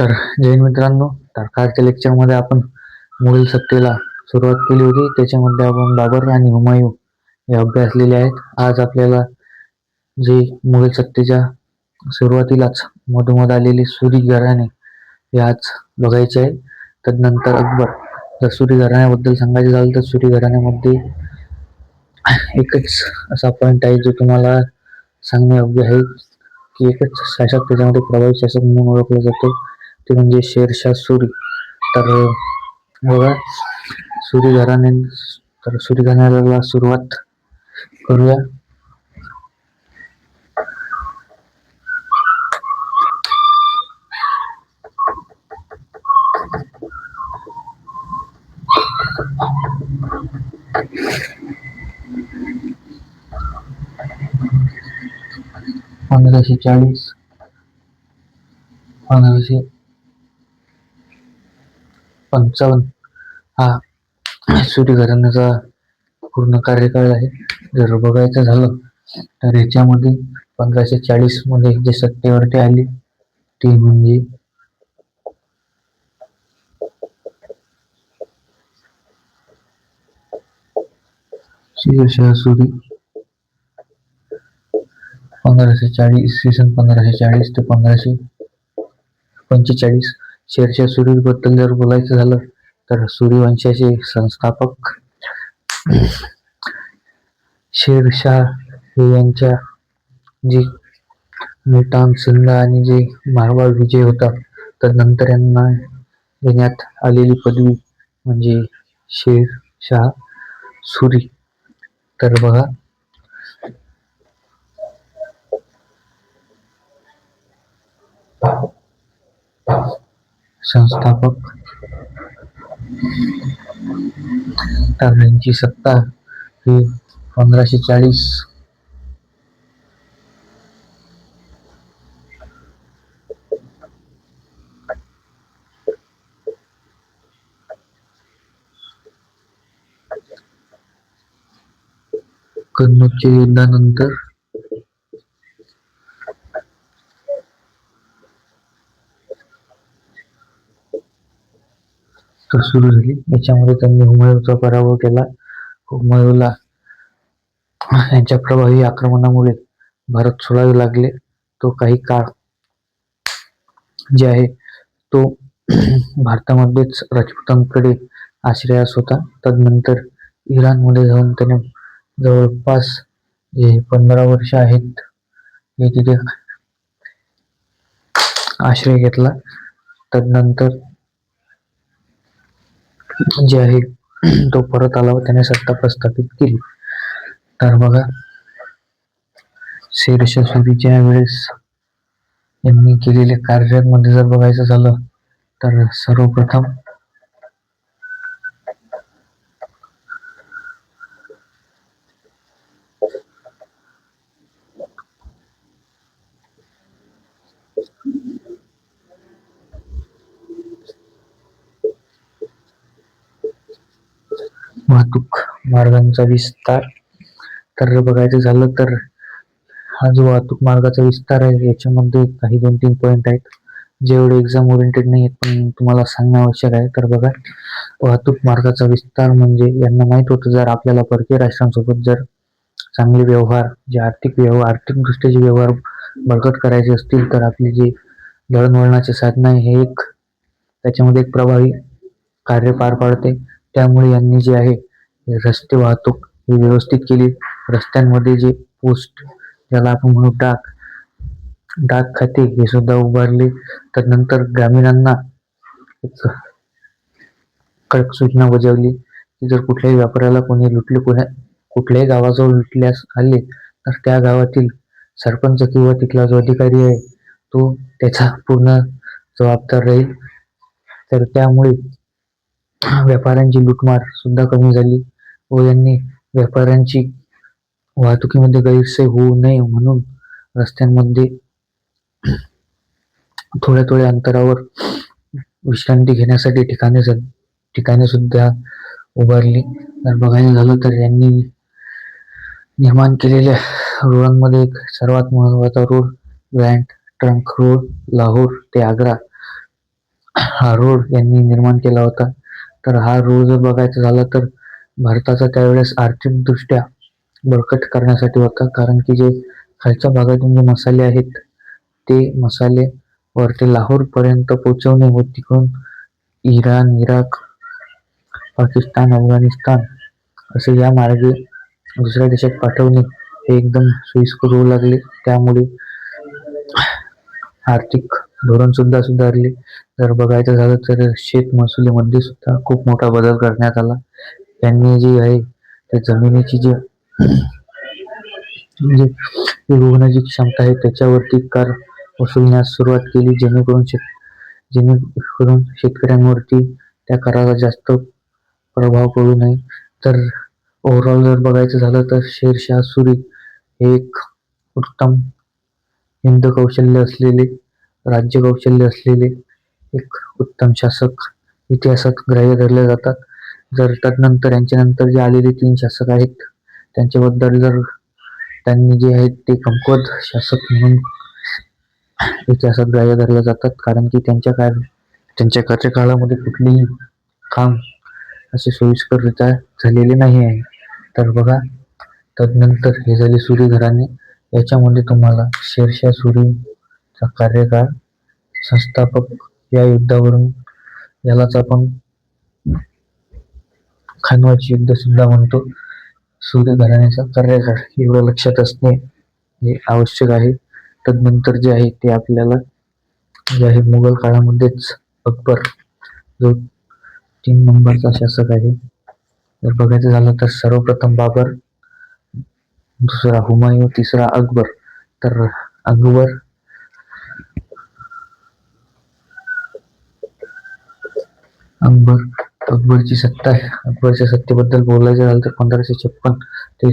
तर जय मित्रांनो, तर कालच्या लेक्चरमध्ये आपण मुघल सत्तेला सुरुवात केली होती. त्याच्यामध्ये आपण बाबर आणि हुमायूं हे अभ्यासलेले आहेत. आज आपल्याला जे मुघल सत्तेच्या सुरुवातीलाच मधोमध आलेले सुरी घराणे हे आज बघायचे आहे. तदनंतर अकबर. तर सुरी घराण्याबद्दल सांगायचं झालं तर सुरी घराण्यामध्ये एकच असा पॉइंट आहे जो तुम्हाला सांगणे योग्य आहे की एकच शासक त्याच्यामध्ये प्रभावी शासक म्हणून ओळखला जातो, ते म्हणजे शेरशाह सुरी. तर बघा, सुरी घराणे, तर सुरी घराण्याला सुरुवात करूया. पंधराशे 1555 हा सुरी घराण्याचा पूर्ण कार्यकाळ आहे. जर बघायचं झालं तर याच्यामध्ये 1540 मध्ये जे सत्तेवरती आली ती म्हणजे शेरशाह सुरी. 1540 ते 1545. शेरशाह सुरी बद्दल जर बोलायचं झालं तर सुरी वंशाचे संस्थापक शेरशाह हे यांच्या जी मुलतान, सिंध आणि जे मारवाड विजय होता, तदनंतर यांना देण्यात आलेली पदवी म्हणजे शेरशाह सुरी. तर बघा, संस्थापक. तर यांची सत्ता ही 1540 कन्नौजच्या युद्धानंतर सुरू झाली. याच्यामध्ये त्यांनी हुमायूंचा पराभव केला. हुमायूंला यांच्या प्रभावी आक्रमणामुळे भारत सोडावे लागले. तो काही काळ जे आहे तो भारतामध्येच राजपुतांकडे आश्रयास होता. तदनंतर इराणमध्ये जाऊन त्याने जवळपास जे 15 वर्ष आहेत हे तिथे आश्रय घेतला. तदनंतर जे आहे तो परत आला व त्याने सत्ता प्रस्थापित केली. तर बघा, शेरशाह सुरीच्या वेळेस यांनी केलेल्या कार्यामध्ये जर बघायचं झालं तर सर्वप्रथम वाहतूक मार्गांचा विस्तार. तर बघायचं झालं तर हा जो वाहतूक मार्गाचा विस्तार आहे याच्यामध्ये काही 2-3 पॉइंट आहेत जे एवढे एक्झाम ओरिएंटेड नाही आहेत, पण तुम्हाला सांगणं आवश्यक आहे. तर बघा, वाहतूक मार्गाचा विस्तार म्हणजे यांना माहित होतं जर आपल्याला परकीय राष्ट्रांसोबत जर चांगले व्यवहार, जे आर्थिकदृष्ट्या जे व्यवहार बळकट करायचे असतील तर आपली जी दळणवळणाचे साधन आहे हे एक त्याच्यामध्ये एक प्रभावी कार्य पार पाडते. त्यामुळे यांनी जे आहे रस्ते वाहतूक ही व्यवस्थित केली. रस्त्यांमध्ये जे पोस्ट, ज्याला आपण म्हणू डाक खाते, हे सुद्धा उभारले. त्यानंतर ग्रामीणांना एक कडक सूचना बजावली की जर कुठल्याही व्यापाऱ्याला कोणी कुठल्याही गावाजवळ लुटल्यास आले तर त्या गावातील सरपंच किंवा तिथला जो अधिकारी आहे तो त्याचा पूर्ण जबाबदार राहील. तर त्यामुळे व्यापाऱ्यांची लूटमार सुद्धा कमी झाली व यांनी व्यापाऱ्यांची वाहतुकीमध्ये गैरसोय होऊ नये म्हणून रस्त्यांमध्ये थोड्या थोड्या अंतरावर विश्रांती घेण्यासाठी ठिकाणे सुद्धा उभारली. तर बघायला झालं तर यांनी निर्माण केलेल्या रोडांमध्ये एक सर्वात महत्वाचा road grand trunk road Lahore ते आग्रा हा रोड यांनी निर्माण केला होता. तर हा रोड जर बघायचा झाला तर भारताचा त्यावेळेस आर्थिकदृष्ट्या बळकट करण्यासाठी होता. कारण की जे खालच्या भागातून जे मसाले आहेत ते मसाले वरती लाहोरपर्यंत पोहोचवणे व तिकडून इराण, इराक, पाकिस्तान, अफगाणिस्तान असे या मार्गे दुसऱ्या देशात पाठवणे हे एकदम सोयीस्कर होऊ लागले. त्यामुळे आर्थिक धोरण सुद्धा सुधारले. जर बघायचं झालं तर शेत महसुलीमध्ये सुद्धा खूप मोठा बदल करण्यात आला. त्यांनी जी आहे त्या जमिनीची जी म्हणजे विकण्याची क्षमता आहे त्याच्यावरती कर वसुलण्यास सुरुवात केली, जेणेकरून शेतकऱ्यांवरती त्या कराचा जास्त प्रभाव पडू नये. तर ओव्हरऑल जर बघायचं झालं तर शेरशाह सुरी हे एक उत्तम कौशल्य असलेले, राज्य कौशल्य असलेले एक उत्तम शासक इतिहासात ग्राह्य धरले जातात. जर त्यानंतर यांच्यानंतर जे आलेले 3 शासक आहेत त्यांच्याबद्दल जर त्यांनी जे आहेत ते कमकुवत शासक म्हणून इतिहासात ग्राह्य धरले जातात. कारण की त्यांच्या कार्यकाळामध्ये कुठलेही काम असे सोयीस्कररित्या झालेले नाही आहे. तर बघा, तदनंतर हे झाले सुरी घराणे. याच्यामध्ये तुम्हाला शेरशाह सुरीचा कार्यकाळ, संस्थापक या युद्धावरून यालाच आपण खानवाची युद्ध सुद्धा म्हणतो. सुरी घराण्याचा कार्यकाळ एवढं लक्षात असणे हे आवश्यक आहे. तदनंतर जे आहे ते आपल्याला जे आहे मुघल काळामध्येच अकबर जो 3 नंबरचा शासक आहे. जर बघायचं झालं तर सर्वप्रथम बाबर, दुसरा हुमायूं, तिसरा अकबर. तर अकबर अकबर अकबरची सत्ता आहे. अकबरच्या सत्तेबद्दल बोलायचं झालं तर 1556 ते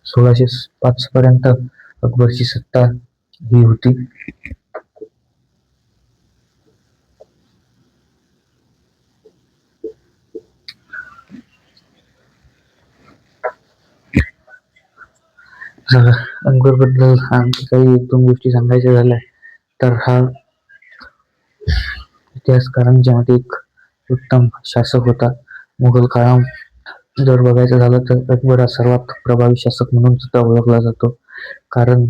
1605 पर्यंत अकबरची सत्ता ही होती. अकबर बद्दल आणखी काही 1-2 गोष्टी सांगायच्या झाल्या तर हा इतिहासकारांच्या मध्ये एक उत्तम शासक होता. मुघल काळात जर बघायचं झालं तर अकबर हा सर्वात प्रभावी शासक म्हणून सुद्धा ओळखला जातो. कारण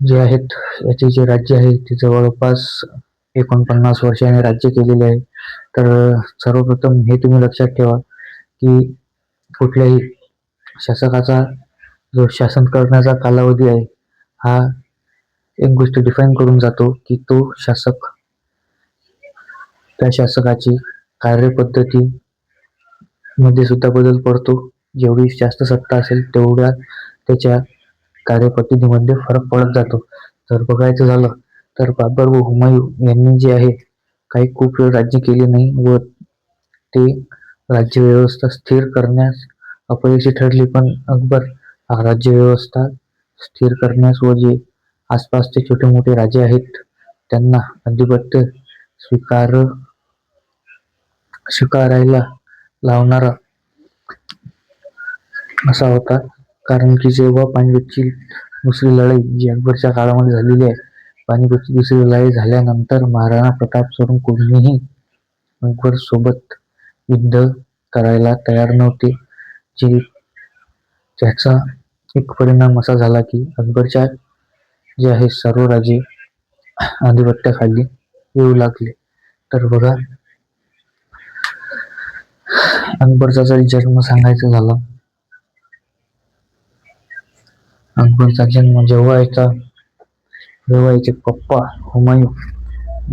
जे आहेत याचे जे राज्य आहे ते जवळपास 49 वर्षाने राज्य केलेले आहे. तर सर्वप्रथम हे तुम्ही लक्षात ठेवा की कुठल्याही शासकाचा जो शासन करण्याचा कालावधी आहे हा एक गोष्ट डिफाईन करून जातो की तो शासक त्या शासकाची कार्यपद्धती मध्ये सुद्धा बदल पडतो. जेवढी जास्त सत्ता असेल तेवढ्या त्याच्या कार्यपद्धतीमध्ये फरक पडत जातो. जर बघायचं झालं तर बाबर व हुमायूं यांनी जे आहे काही खूप वेळ राज्य केले नाही व ते राज्य व्यवस्था स्थिर करण्यास अपयशी ठरली. पण अकबर हा राज्य व्यवस्था स्थिर करण्यास व जे आसपासचे छोटे मोठे राजे आहेत त्यांना अधिपत्य स्वीकारायला लावणारा असा होता. कारण की जेव्हा पानिपतची दुसरी लढाई जी अकबरच्या काळामध्ये झालेली आहे, पानिपतची दुसरी लढाई झाल्यानंतर महाराणा प्रताप सोडून कोणीही अकबर सोबत युद्ध करायला तयार नव्हते. ज्याचा एक परिणाम असा झाला की अकबरच्या जे आहे सर्व राजे अधिपत्याखाली येऊ लागले. तर बघा, अकबरचा जर जन्म सांगायचा झाला, अकबरचा जन्म जेव्हा याचे पप्पा हुमायूं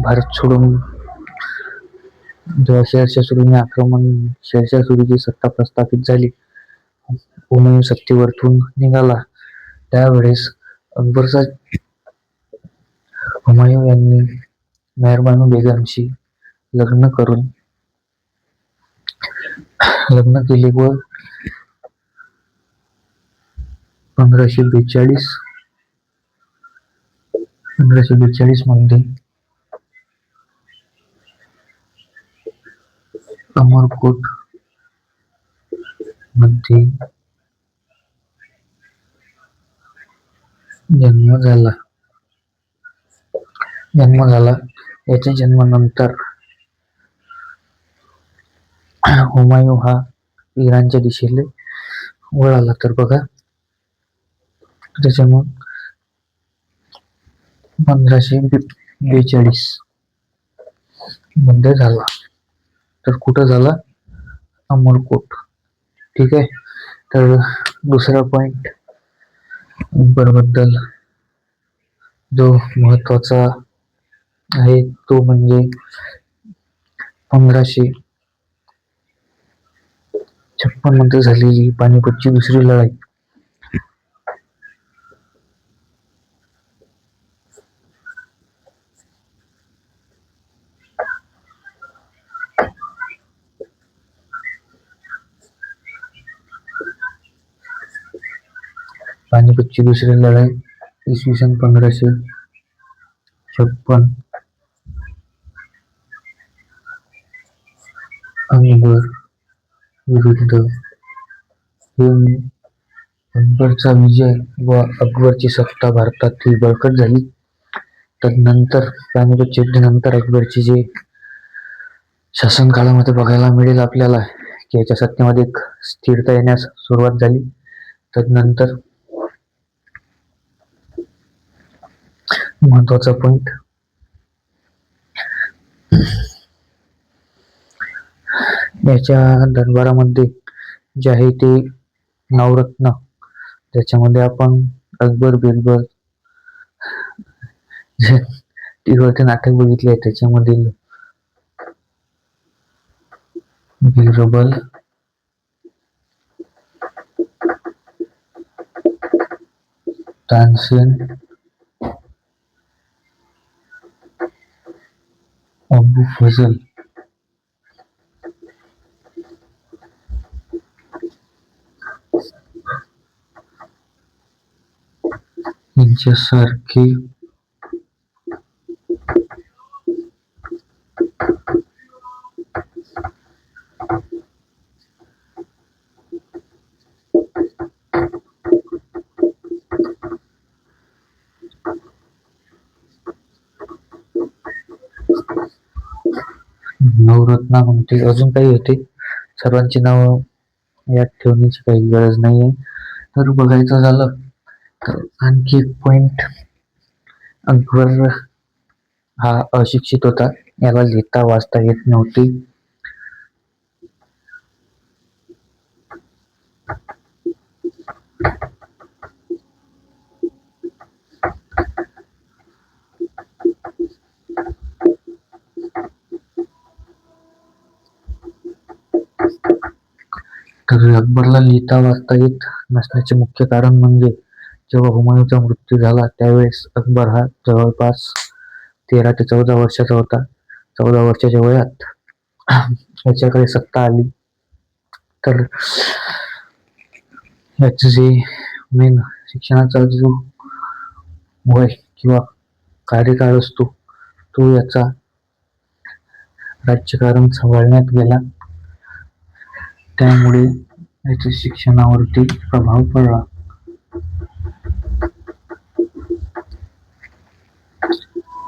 भारत सोडून जेव्हा शेरशाह सुरीची सत्ता प्रस्थापित झाली, हुमायूं सत्तेवरतून निघाला, त्यावेळेस अकबरचा हुमायूं यांनी मेहरबानू बेगमशी लग्न केले व 1542 मध्ये अमरकोट मध्ये जन्म झाला. याच्या जन्मानंतर हुमायूँ हा इराणच्या दिशेला वळाला. तर बघा त्याच्या मग 1542 मध्ये झाला. तर कुठं झाला? अमरकोट. ठीक आहे. तर दुसरा पॉइंट बद्दल जो महत्वाचा आहे तो म्हणजे 1556 मध्ये झालेली पानिपतची दुसरी लढाई. पानिपतची दुसरी लढाई इसवी सन 1556 अकबर विरुद्ध अकबरचा विजय व अकबरची सत्ता भारतातील बळकट झाली. तदनंतर पानिपतच्या युद्धानंतर अकबरची जे शासनकाळामध्ये बघायला मिळेल आपल्याला की याच्या सत्तेमध्ये एक स्थिरता येण्यास सुरुवात झाली. तदनंतर महत्वाचा पॉइंट याच्या दरबारामध्ये जे आहे ते नवरत्न, ज्याच्यामध्ये आपण अकबर बिरबल टीव्हीवरती नाटक बघितले, त्याच्यामधील बिरबल, तानसेन, अबू फजल यांच्यासारखे नवरत्नामध्ये अजून काही होते, सर्वांची नाव यात ठेवण्याची काही गरज नाहीये. तर बघायचं झालं तर आणखी एक पॉइंट, अकबर हा अशिक्षित होता, याला लिहिता वाचता येत नव्हते. तर अकबरला लिहिता वाचता येत नसण्याचे मुख्य कारण म्हणजे जेव्हा हुमायूँचा मृत्यू झाला त्यावेळेस अकबर हा जवळपास 13 ते 14 वर्षाचा होता. 14 वर्षाच्या वयात याच्याकडे सत्ता आली. तर याचं जे मेन शिक्षणाचा जो वय किंवा कार्यकाळ असतो तो याचा राज्यकारण सांभाळण्यात गेला, त्यामुळे याच्या शिक्षणावरती प्रभाव पडला.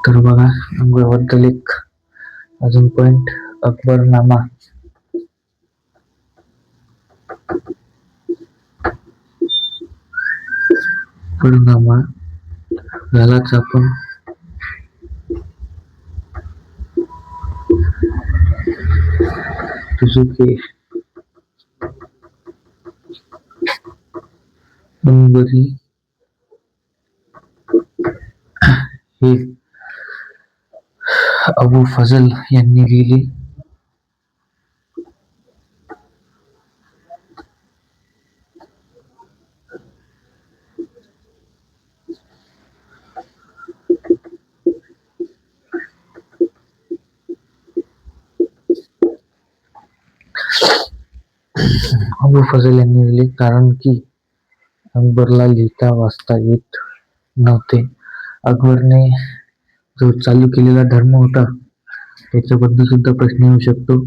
तर बघा अकबरबद्दल एक अजून पॉइंट, अकबरनामा. अकबरनामा यालाच आपण तुझुके अंबरी हे अबू फजल यांनी लिहिली. अबू फजल यांनी लिहिली कारण की अकबरला लिहिता वाचता येत नव्हते. अकबरने जो चालू केलेला धर्म होता त्याच्याबद्दल सुद्धा प्रश्न येऊ शकतो.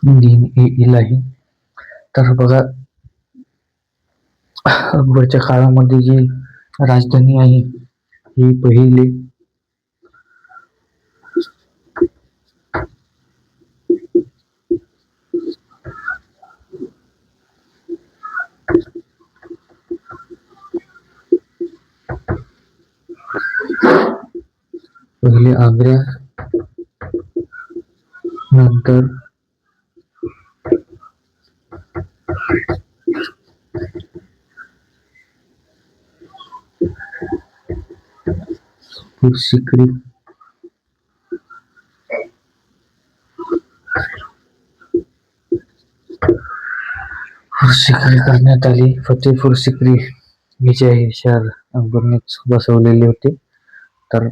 दीन ए इलाही. तर बघा, अकबरच्या काळामध्ये जी राजधानी आहे ही पहिले आग्रा, नंतर सिकरी, सिकरी करण्यात आली. फतेपूर सिकरी हे जे आहे शहर अकबरनेच बसवलेले होते. तर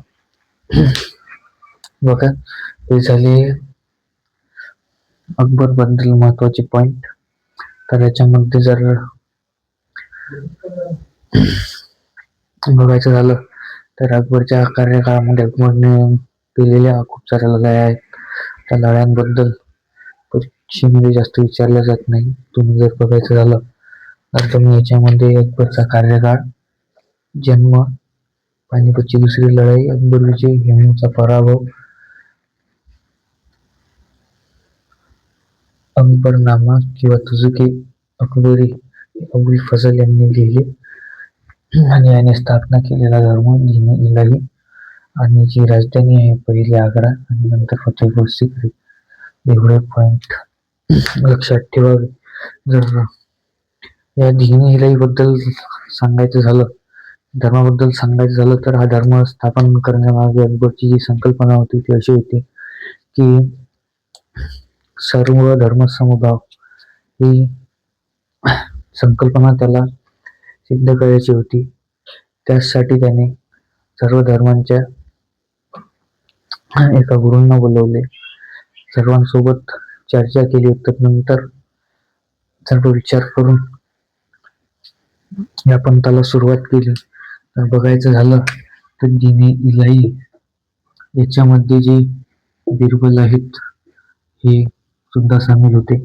बघा, हे झाले अकबर बद्दल महत्वाचे पॉइंट. तर याच्यामध्ये जर बघायचं झालं तर अकबरच्या कार्यकाळामध्ये अकबरने केलेल्या खूप साऱ्या लढाया आहेत. त्या लढायांबद्दल परीक्षेमध्ये जास्त विचारलं जात नाही. तुम्ही जर बघायचं झालं तर तुम्ही याच्यामध्ये अकबरचा कार्यकाळ, जन्म, पानिपतची दुसरी लढाई, अकबर विजय, हुमायूँचा पराभव, अकबरनामा किंवा तुझुके अकबरी अबुल फजल यांनी लिहिले आणि याने स्थापना केलेला धर्म दीन इलाही आणि जी राजधानी आहे पहिली आग्रा आणि नंतर फतेपूर सिक्री. एवढे पॉइंट लक्षात ठेवावे. जर या दीन इलाही बद्दल सांगायचं झालं, धर्माबद्दल सांगायचं झालं तर हा धर्म स्थापन करण्यामागे अकबरची जी संकल्पना होती ती अशी होती की सर्व धर्मसमभाव ही संकल्पना त्याला सिद्ध करायची होती. त्यासाठी त्याने सर्व धर्मांच्या एका गुरूंना बोलवले, सर्वांसोबत चर्चा केली. नंतर सर्व विचार करून या पंथाला सुरुवात केली. तर बघायचं झालं तर दीन इलाही याच्यामध्ये जे बिरबल आहेत हे सुद्धा सामील होते.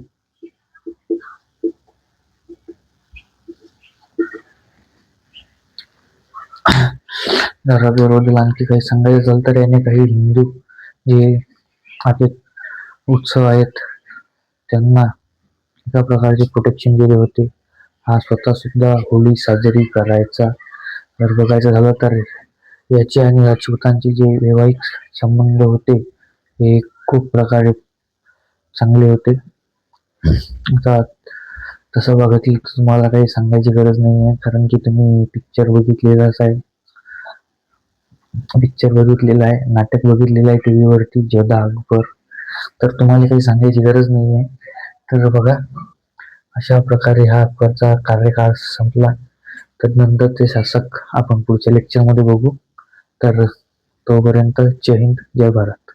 अकबरबद्दल आणखी काही सांगायचं झालं तर याने काही हिंदू जे आपले उत्सव आहेत त्यांना एका प्रकारचे प्रोटेक्शन दिले होते. हा स्वतः सुद्धा होळी साजरी करायचा. तर बघायचं झालं तर याचे आणि राजपूतांचे जे वैवाहिक संबंध होते हे खूप प्रकारे चांगले होते. आता तसं बघितलं तुम्हाला काही सांगायची गरज नाही आहे, कारण की तुम्ही पिक्चर बघितलेलाच आहे, नाटक बघितलेलं आहे टीव्हीवरती जोधा अकबर. तर तुम्हाला काही सांगायची गरज नाही आहे. तर बघा, अशा प्रकारे हा अकबरचा कार्यकाळ संपला. तदनंतर ते शासक आपण पुढच्या लेक्चरमध्ये बघू. तर तोपर्यंत जय हिंद, जय भारत.